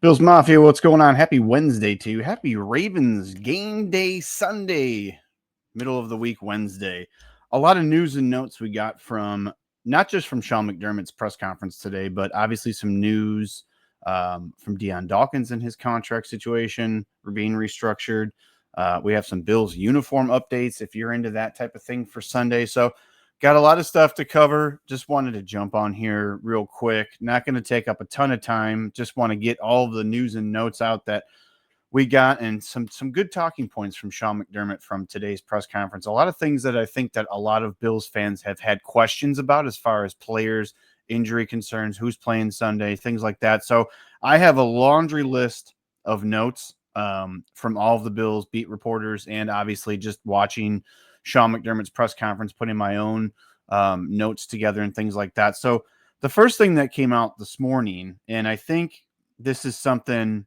Bills Mafia, what's going on? Happy Wednesday to you. Happy Ravens game day Sunday, middle of the week Wednesday. A lot of news and notes we got from not just from Sean McDermott's press conference today, but obviously some news from Dion Dawkins and his contract situation being restructured. We have some Bills uniform updates if you're into that type of thing for Sunday. So got a lot of stuff to cover. Just wanted to jump on here real quick. Not going to take up a ton of time. Just want to get all of the news and notes out that we got and some good talking points from Sean McDermott from today's press conference. A lot of things that I think that a lot of Bills fans have had questions about as far as players, injury concerns, who's playing Sunday, things like that. So I have a laundry list of notes from all of the Bills beat reporters and obviously just watching Sean McDermott's press conference, putting my own notes together and things like that. So the first thing that came out this morning, and I think this is something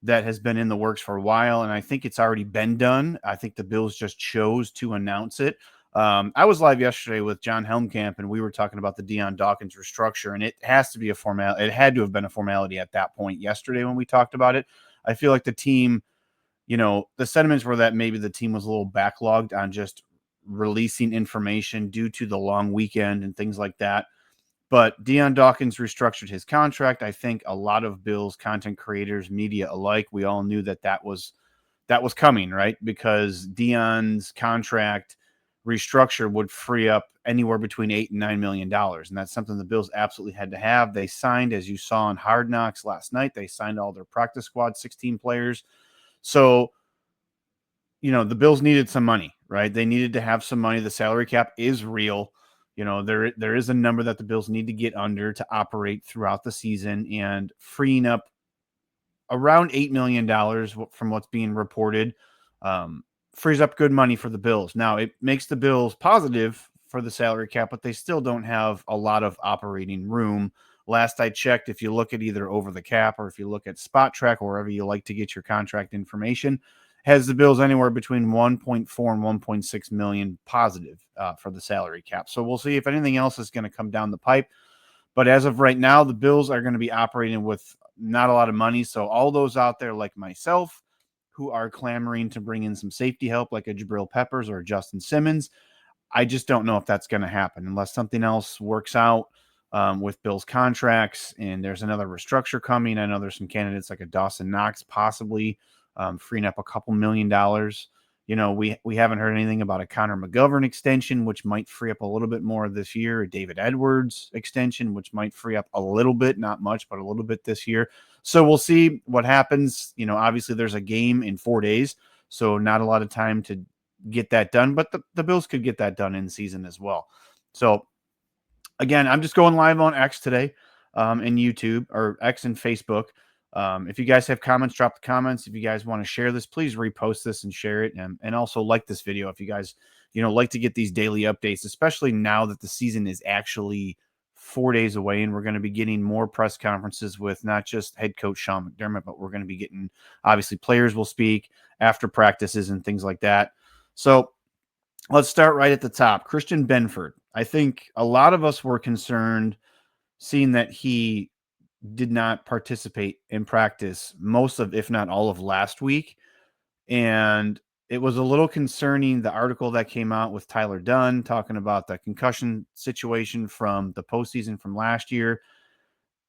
that has been in the works for a while, and I think it's already been done. I think the Bills just chose to announce it. I was live yesterday with John Helmkamp, and we were talking about the Dion Dawkins restructure, and it has to be a formality. It had to have been a formality at that point yesterday when we talked about it. I feel like the team, the sentiments were that maybe the team was a little backlogged on just releasing information due to the long weekend and things like that. But Dion Dawkins restructured his contract. I think a lot of Bills content creators, media alike, we all knew that was coming, right? Because Dion's contract restructure would free up anywhere between $8 and $9 million. And that's something the Bills absolutely had to have. They signed, as you saw on Hard Knocks last night, they signed all their practice squad, 16 players. So, the Bills needed some money, right? They needed to have some money. The salary cap is real. There is a number that the Bills need to get under to operate throughout the season, and freeing up around $8 million from what's being reported frees up good money for the Bills. Now, it makes the Bills positive for the salary cap, but they still don't have a lot of operating room. Last I checked, if you look at either Over the Cap or if you look at Spot Track or wherever you like to get your contract information, has the Bills anywhere between 1.4 and 1.6 million positive for the salary cap. So we'll see if anything else is going to come down the pipe. But as of right now, the Bills are going to be operating with not a lot of money. So all those out there like myself who are clamoring to bring in some safety help like a Jabril Peppers or Justin Simmons, I just don't know if that's going to happen unless something else works out with Bills contracts and there's another restructure coming. I know there's some candidates like a Dawson Knox possibly freeing up a couple $1 million. We haven't heard anything about a Connor McGovern extension, which might free up a little bit more this year. A David Edwards extension, which might free up a little bit, not much, but a little bit this year. So we'll see what happens. Obviously there's a game in 4 days, so not a lot of time to get that done, but the Bills could get that done in season as well. So again, I'm just going live on X today and YouTube, or X and Facebook. If you guys have comments, drop the comments. If you guys want to share this, please repost this and share it. And also like this video if you guys, like to get these daily updates, especially now that the season is actually 4 days away and we're going to be getting more press conferences with not just head coach Sean McDermott, but we're going to be getting, obviously, players will speak after practices and things like that. So let's start right at the top. Christian Benford. I think a lot of us were concerned seeing that he did not participate in practice most of, if not all of last week. And it was a little concerning, the article that came out with Tyler Dunn talking about the concussion situation from the postseason from last year.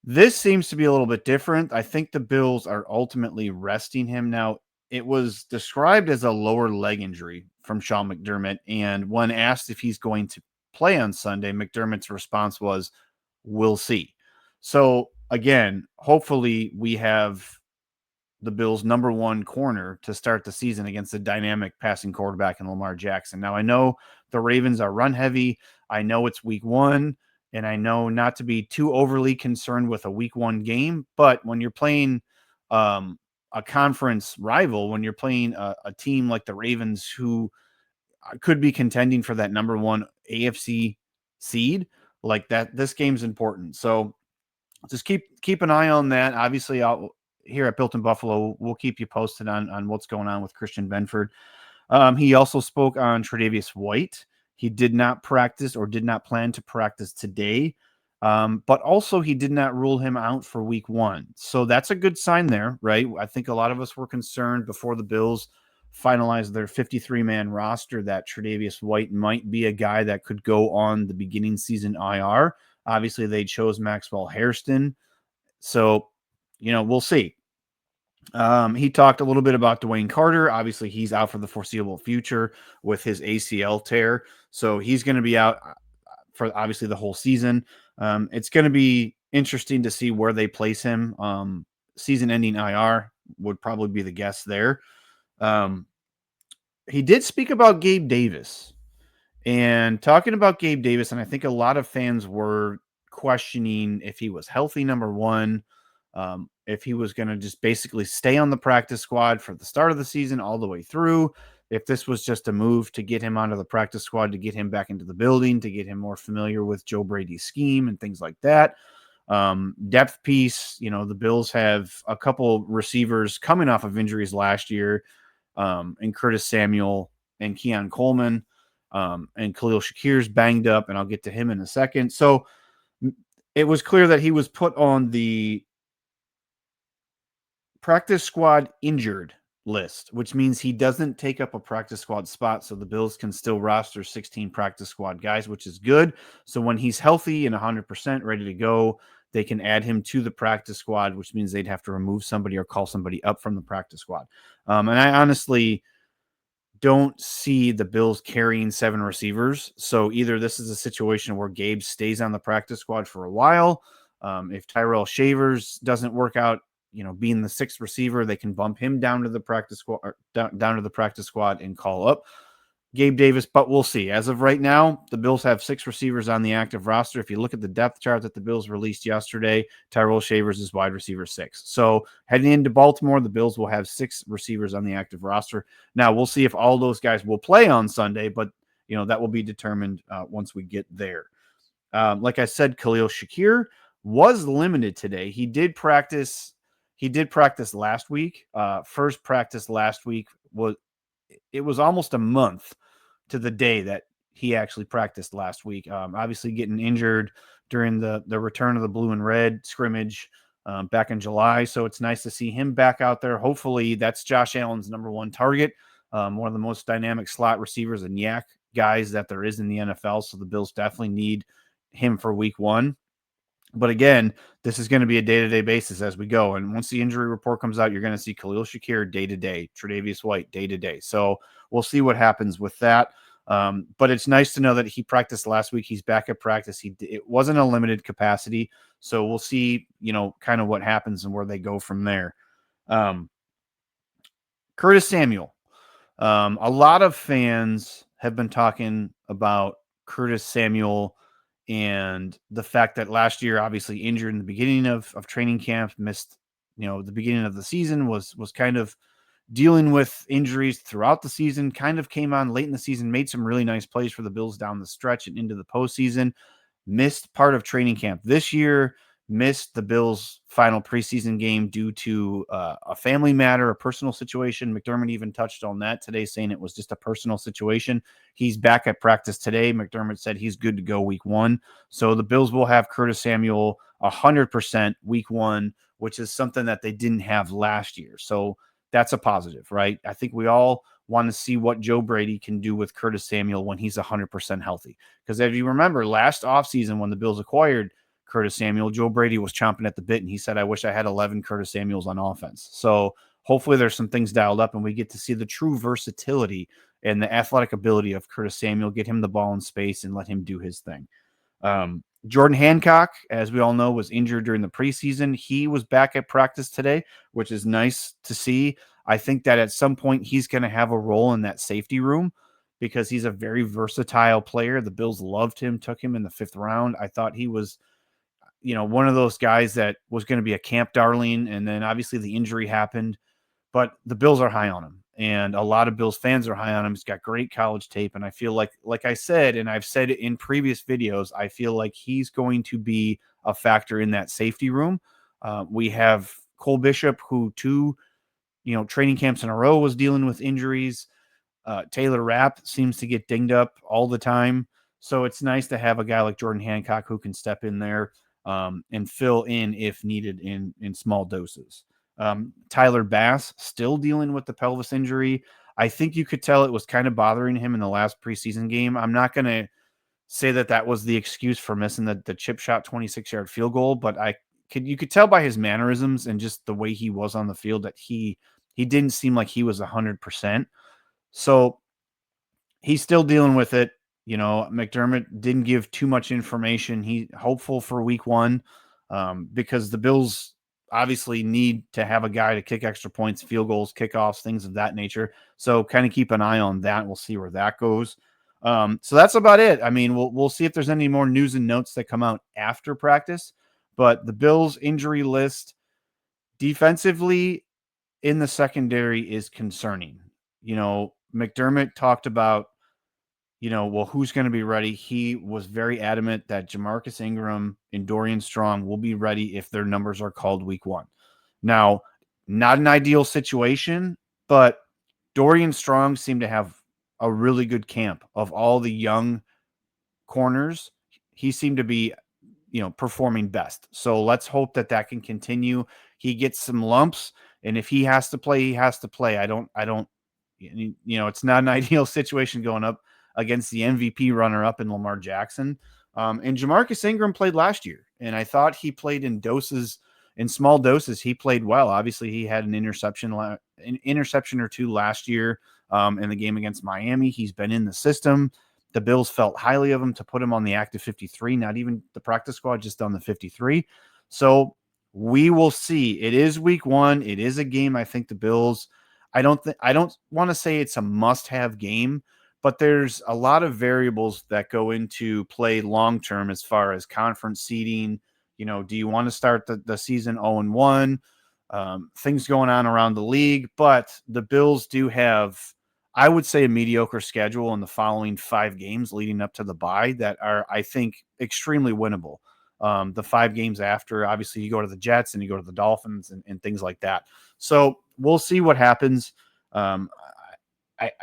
This seems to be a little bit different. I think the Bills are ultimately resting him. Now, it was described as a lower leg injury from Sean McDermott. And when asked if he's going to play on Sunday, McDermott's response was, "We'll see." So again, hopefully we have the Bills' number one corner to start the season against a dynamic passing quarterback in Lamar Jackson. Now, I know the Ravens are run heavy. I know it's week one, and I know not to be too overly concerned with a week one game, but when you're playing a conference rival, when you're playing a team like the Ravens who could be contending for that number one AFC seed, like that, this game's important. So just keep an eye on that. Obviously, here at Built in Buffalo, we'll keep you posted on what's going on with Christian Benford. He also spoke on Tre'Davious White. He did not practice or did not plan to practice today. But also he did not rule him out for week 1. So that's a good sign there, right? I think a lot of us were concerned before the Bills finalized their 53-man roster that Tre'Davious White might be a guy that could go on the beginning season IR. Obviously, they chose Maxwell Hairston. So, we'll see. He talked a little bit about Dwayne Carter. Obviously, he's out for the foreseeable future with his ACL tear. So he's going to be out for obviously the whole season. It's going to be interesting to see where they place him. Season-ending IR would probably be the guess there. He did speak about Gabe Davis. And talking about Gabe Davis, and I think a lot of fans were questioning if he was healthy, number one, if he was going to just basically stay on the practice squad for the start of the season all the way through, if this was just a move to get him onto the practice squad, to get him back into the building, to get him more familiar with Joe Brady's scheme and things like that. Depth piece, the Bills have a couple receivers coming off of injuries last year, and Curtis Samuel and Keon Coleman. And Khalil Shakir's banged up, and I'll get to him in a second. So it was clear that he was put on the practice squad injured list, which means he doesn't take up a practice squad spot. So the Bills can still roster 16 practice squad guys, which is good. So when he's healthy and 100% ready to go, they can add him to the practice squad, which means they'd have to remove somebody or call somebody up from the practice squad. And I honestly don't see the Bills carrying 7 receivers. So either this is a situation where Gabe stays on the practice squad for a while. If Tyrell Shavers doesn't work out, being the 6th receiver, they can bump him down to the practice squad, or down to the practice squad and call up Gabe Davis, but we'll see. As of right now, the Bills have 6 receivers on the active roster. If you look at the depth chart that the Bills released yesterday, Tyrell Shavers is wide receiver 6. So heading into Baltimore, the Bills will have 6 receivers on the active roster. Now, we'll see if all those guys will play on Sunday, but that will be determined once we get there. Like I said, Khalil Shakir was limited today. He did practice last week. First practice last week was almost a month to the day that he actually practiced last week. Obviously getting injured during the return of the blue and red scrimmage back in July. So it's nice to see him back out there. Hopefully that's Josh Allen's number 1 target. One of the most dynamic slot receivers and yak guys that there is in the NFL. So the Bills definitely need him for week 1. But again, this is going to be a day-to-day basis as we go. And once the injury report comes out, you're going to see Khalil Shakir day-to-day, Tre'Davious White day-to-day. So we'll see what happens with that. But it's nice to know that he practiced last week. He's back at practice. It wasn't a limited capacity. So we'll see, kind of what happens and where they go from there. Curtis Samuel. A lot of fans have been talking about Curtis Samuel and the fact that last year, obviously injured in the beginning of training camp, missed, the beginning of the season, was kind of dealing with injuries throughout the season, kind of came on late in the season, made some really nice plays for the Bills down the stretch and into the postseason, missed part of training camp this year, missed the Bills' final preseason game due to a family matter, a personal situation. McDermott even touched on that today, saying it was just a personal situation. He's back at practice today. McDermott said he's good to go week 1. So the Bills will have Curtis Samuel 100% week 1, which is something that they didn't have last year. So that's a positive, right? I think we all want to see what Joe Brady can do with Curtis Samuel when he's 100% healthy. Because if you remember last offseason when the Bills acquired Curtis Samuel, Joe Brady was chomping at the bit, and he said, I wish I had 11 Curtis Samuels on offense. So hopefully there's some things dialed up, and we get to see the true versatility and the athletic ability of Curtis Samuel, get him the ball in space and let him do his thing. Jordan Hancock, as we all know, was injured during the preseason. He was back at practice today, which is nice to see. I think that at some point he's going to have a role in that safety room because he's a very versatile player. The Bills loved him, took him in the 5th round. I thought he was, one of those guys that was going to be a camp darling. And then obviously the injury happened, but the Bills are high on him. And a lot of Bills fans are high on him. He's got great college tape. And I feel like I said, and I've said it in previous videos, I feel like he's going to be a factor in that safety room. We have Cole Bishop, who 2, training camps in a row was dealing with injuries. Taylor Rapp seems to get dinged up all the time. So it's nice to have a guy like Jordan Hancock who can step in there and fill in if needed in small doses. Tyler Bass still dealing with the pelvis injury. I think you could tell it was kind of bothering him in the last preseason game. I'm not going to say that that was the excuse for missing the chip shot 26-yard field goal, but you could tell by his mannerisms and just the way he was on the field that he didn't seem like he was 100%. So he's still dealing with it. McDermott didn't give too much information. He hopeful for week 1 because the Bills obviously need to have a guy to kick extra points, field goals, kickoffs, things of that nature. So kind of keep an eye on that. We'll see where that goes. So that's about it. I mean, we'll see if there's any more news and notes that come out after practice. But the Bills injury list defensively in the secondary is concerning. McDermott talked about, well, who's going to be ready? He was very adamant that Jamarcus Ingram and Dorian Strong will be ready if their numbers are called week 1. Now, not an ideal situation, but Dorian Strong seemed to have a really good camp of all the young corners. He seemed to be, performing best. So let's hope that can continue. He gets some lumps, and if he has to play, he has to play. I don't, it's not an ideal situation going up against the MVP runner-up in Lamar Jackson. And Jamarcus Ingram played last year, and I thought he played in small doses. He played well. Obviously, he had an interception or two last year in the game against Miami. He's been in the system. The Bills felt highly of him to put him on the active 53, not even the practice squad, just on the 53. So we will see. It is week 1. It is a game. I think the Bills, I don't want to say it's a must-have game, but there's a lot of variables that go into play long-term as far as conference seeding. Do you want to start the season 0-1? Things going on around the league, but the Bills do have, I would say, a mediocre schedule in the following 5 games leading up to the bye that are, I think, extremely winnable. The 5 games after, obviously, you go to the Jets and you go to the Dolphins and things like that. So we'll see what happens. I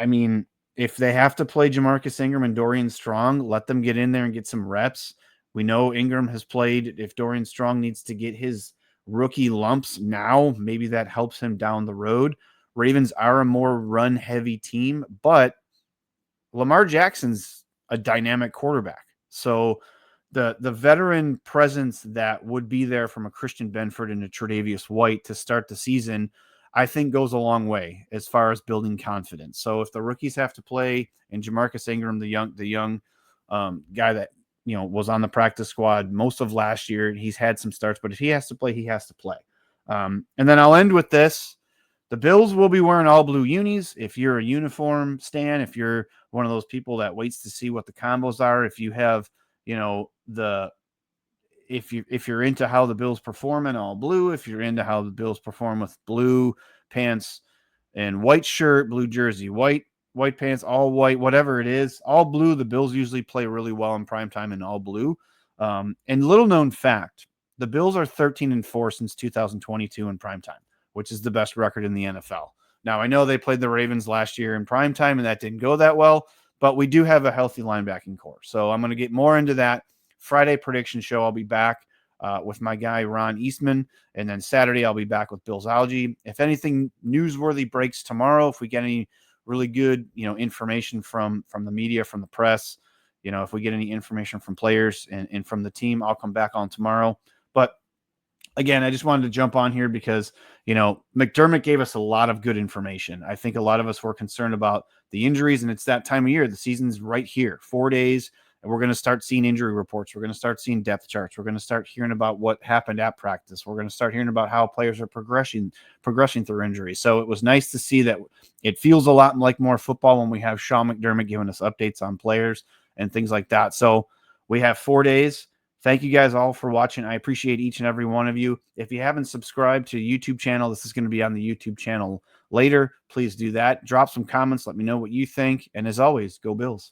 mean, if they have to play Jamarcus Ingram and Dorian Strong, let them get in there and get some reps. We know Ingram has played. If Dorian Strong needs to get his rookie lumps now, maybe that helps him down the road. Ravens are a more run-heavy team, but Lamar Jackson's a dynamic quarterback. So the veteran presence that would be there from a Christian Benford and a Tre'Davious White to start the season, I think goes a long way as far as building confidence. So if the rookies have to play, and Jamarcus Ingram, the young guy that was on the practice squad most of last year, he's had some starts, but if he has to play, he has to play. And then I'll end with this. The Bills will be wearing all blue unis. If you're a uniform stan, if you're one of those people that waits to see what the combos are, if you have, if you're into how the Bills perform in all blue, if you're into how the Bills perform with blue pants and white shirt, blue jersey, white pants, all white, whatever it is, all blue. The Bills usually play really well in primetime in all blue. And little known fact, the Bills are 13-4 since 2022 in primetime, which is the best record in the NFL. Now, I know they played the Ravens last year in primetime, and that didn't go that well, but we do have a healthy linebacking core. So I'm going to get more into that Friday prediction show. I'll be back with my guy, Ron Eastman. And then Saturday, I'll be back with Bill 𝐬𝐲. If anything newsworthy breaks tomorrow, if we get any really good, information from the media, from the press, if we get any information from players and from the team, I'll come back on tomorrow. But again, I just wanted to jump on here because, McDermott gave us a lot of good information. I think a lot of us were concerned about the injuries, and it's that time of year. The season's right here, 4 days, and we're going to start seeing injury reports. We're going to start seeing depth charts. We're going to start hearing about what happened at practice. We're going to start hearing about how players are progressing through injury. So it was nice to see that it feels a lot like more football when we have Sean McDermott giving us updates on players and things like that. So we have 4 days. Thank you guys all for watching. I appreciate each and every one of you. If you haven't subscribed to the YouTube channel, this is going to be on the YouTube channel later. Please do that. Drop some comments. Let me know what you think. And as always, go Bills.